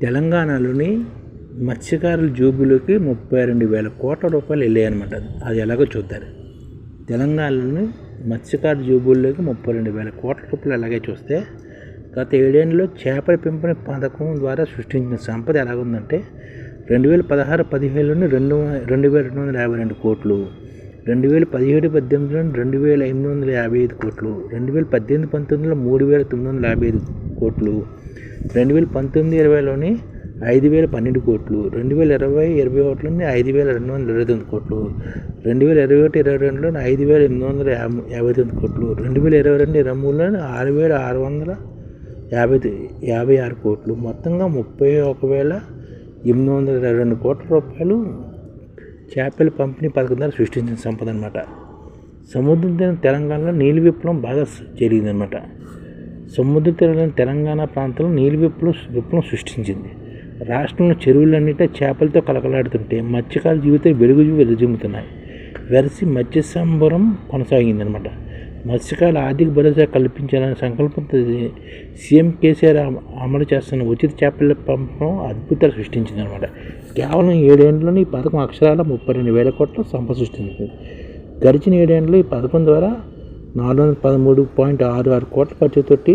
తెలంగాణలోని మత్స్యకారుల జోబులోకి 32,000 కోట్ల రూపాయలు వెళ్ళాయన్నమాట. అది ఎలాగో చూద్దారు. తెలంగాణలోని మత్స్యకారుల జోబుల్లోకి 32,000 కోట్ల రూపాయలు ఎలాగే చూస్తే గత 7 ఏళ్ళలో చేపల పెంపకం పథకం ద్వారా సృష్టించిన సంపద ఎలాగుందంటే 2016-17లోని 2,252 కోట్లు, 2017-18లోని 2,855 కోట్లు, 2018-19లో 3,955 కోట్లు, 2019-20లోని 5,012 కోట్లు, 2020-21లోని 5,229 కోట్లు, 2021-22లోని 5,859 కోట్లు, 2022-23లోని 6,656 కోట్లు, మొత్తంగా 31,822 కోట్ల రూపాయలు చేపల పంపిణీ పథకం ద్వారా సృష్టించిన సంపద అనమాట. సముద్ర తీరం తెలంగాణలో నీలి విప్లవం బాగా జరిగిందనమాట. సముద్ర తీరం తెలంగాణ ప్రాంతంలో నీలి విప్లవం సృష్టించింది. రాష్ట్రంలో చెరువులన్నింటి చేపలతో కలకలాడుతుంటే మత్స్యకారుల జీవితం వెలుగుజుమ్ముతున్నాయి. వెరసి మత్స్య సంబరం కొనసాగిందనమాట. మత్స్యకారుల ఆర్థిక భరోసా కల్పించాలనే సంకల్పంతో సీఎం కేసీఆర్ అమలు చేస్తున్న ఉచిత చేపల పంపకం అద్భుతాలు సృష్టించిందనమాట. కేవలం 7 ఏళ్లలోనే ఈ పథకం అక్షరాల 32,000 కోట్ల సంపద సృష్టించింది. గడిచిన 7 ఏళ్లలో ఈ పథకం ద్వారా 413.66 కోట్ల ఖర్చుతోటి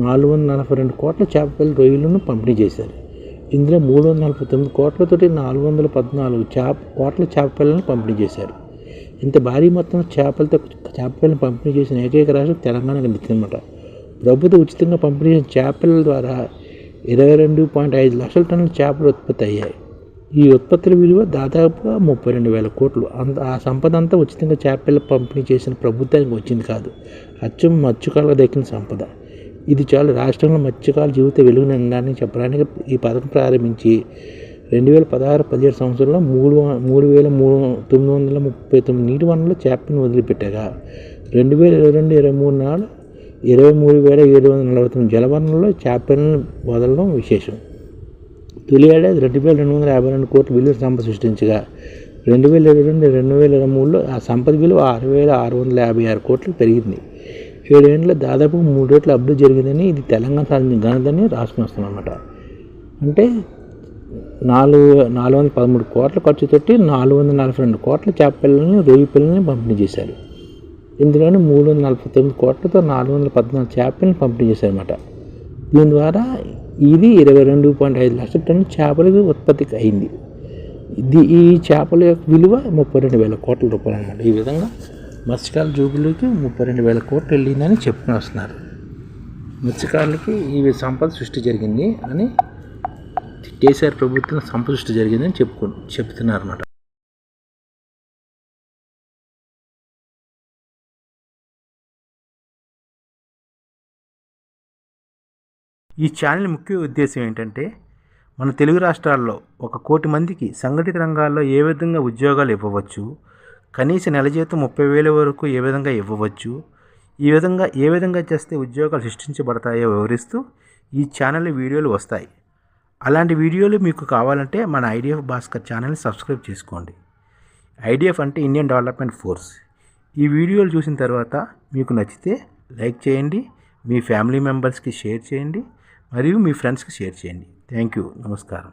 442 కోట్ల చేపల రొయ్యలను పంపిణీ చేశారు. ఇందులో 349 కోట్లతోటి 414 కోట్ల చేపలను పంపిణీ చేశారు. ఇంత భారీ మొత్తం చేపలను పంపిణీ చేసిన ఏకైక రాష్ట్రం తెలంగాణ నిలిచిందన్నమాట. ప్రభుత్వం ఉచితంగా పంపిణీ చేసిన చేపల ద్వారా 22.5 లక్షల టన్నుల చేపలు ఉత్పత్తి అయ్యాయి. ఈ ఉత్పత్తుల విలువ దాదాపుగా 32,000 కోట్లు. ఆ సంపద అంతా ఉచితంగా చేపల పంపిణీ చేసిన ప్రభుత్వానికి వచ్చింది కాదు, అచ్చం మత్స్యకారులకు దక్కిన సంపద. ఇది చాలా రాష్ట్రంలో మత్స్యకారుల జీవిత వెలుగు నిండాలని చెప్పడానికి ఈ పథకం ప్రారంభించి 2016-17 సంవత్సరంలో 3,939 నీటి వనరుల చేపలను వదిలిపెట్టగా 2022-23 నాడు 23,749 జలవనరుల్లో చేపలను వదలడం విశేషం. తొలి ఏడాది 2,252 కోట్ల విలువ సంపద సృష్టించగా 2022-2023లో ఆ సంపద విలువ 6,656 కోట్లకు పెరిగింది. 7 ఏళ్ళలో దాదాపు 3 రెట్ల అభివృద్ధి జరిగిందని, ఇది తెలంగాణ సాధించిన ఘనతని రాసుకుని వస్తామన్నమాట. అంటే 413 కోట్ల ఖర్చుతోటి 442 కోట్ల చేపలని రొయ్య పిల్లల్ని పంపిణీ చేశారు. ఇందులోని 349 కోట్లతో 414 చేపలను పంపిణీ చేశారన్నమాట. దీని ద్వారా ఇది 22.5 లక్షల టన్నుల చేపలకు ఉత్పత్తి అయింది. ఈ చేపల యొక్క విలువ 32,000 కోట్ల రూపాయలు అన్నమాట. ఈ విధంగా మత్స్యకారుల జోబులోకి 32,000 కోట్లు వెళ్ళిందని చెప్పుకుని వస్తున్నారు. మత్స్యకారులకి ఈ సంపద సృష్టి జరిగింది అని, కేసీఆర్ ప్రభుత్వం సంపద సృష్టి జరిగిందని చెప్తున్నారు అన్నమాట. ఈ ఛానల్ ముఖ్య ఉద్దేశం ఏంటంటే, మన తెలుగు రాష్ట్రాల్లో 1 కోటి మందికి సంఘటిత రంగాల్లో ఏ విధంగా ఉద్యోగాలు ఇవ్వవచ్చు, కనీస నెల జీతం 30,000 వరకు ఏ విధంగా ఇవ్వవచ్చు, ఏ విధంగా చేస్తే ఉద్యోగాలు సృష్టించబడతాయో వివరిస్తూ ఈ ఛానల్ వీడియోలు వస్తాయి. అలాంటి వీడియోలు మీకు కావాలంటే మన ఐడిఎఫ్ భాస్కర్ ఛానల్ని సబ్స్క్రైబ్ చేసుకోండి. ఐడిఎఫ్ అంటే ఇండియన్ డెవలప్మెంట్ ఫోర్స్. ఈ వీడియోలు చూసిన తర్వాత మీకు నచ్చితే లైక్ చేయండి, మీ ఫ్యామిలీ మెంబర్స్కి షేర్ చేయండి, మరియు మీ ఫ్రెండ్స్కి షేర్ చేయండి. Thank you. నమస్కారం.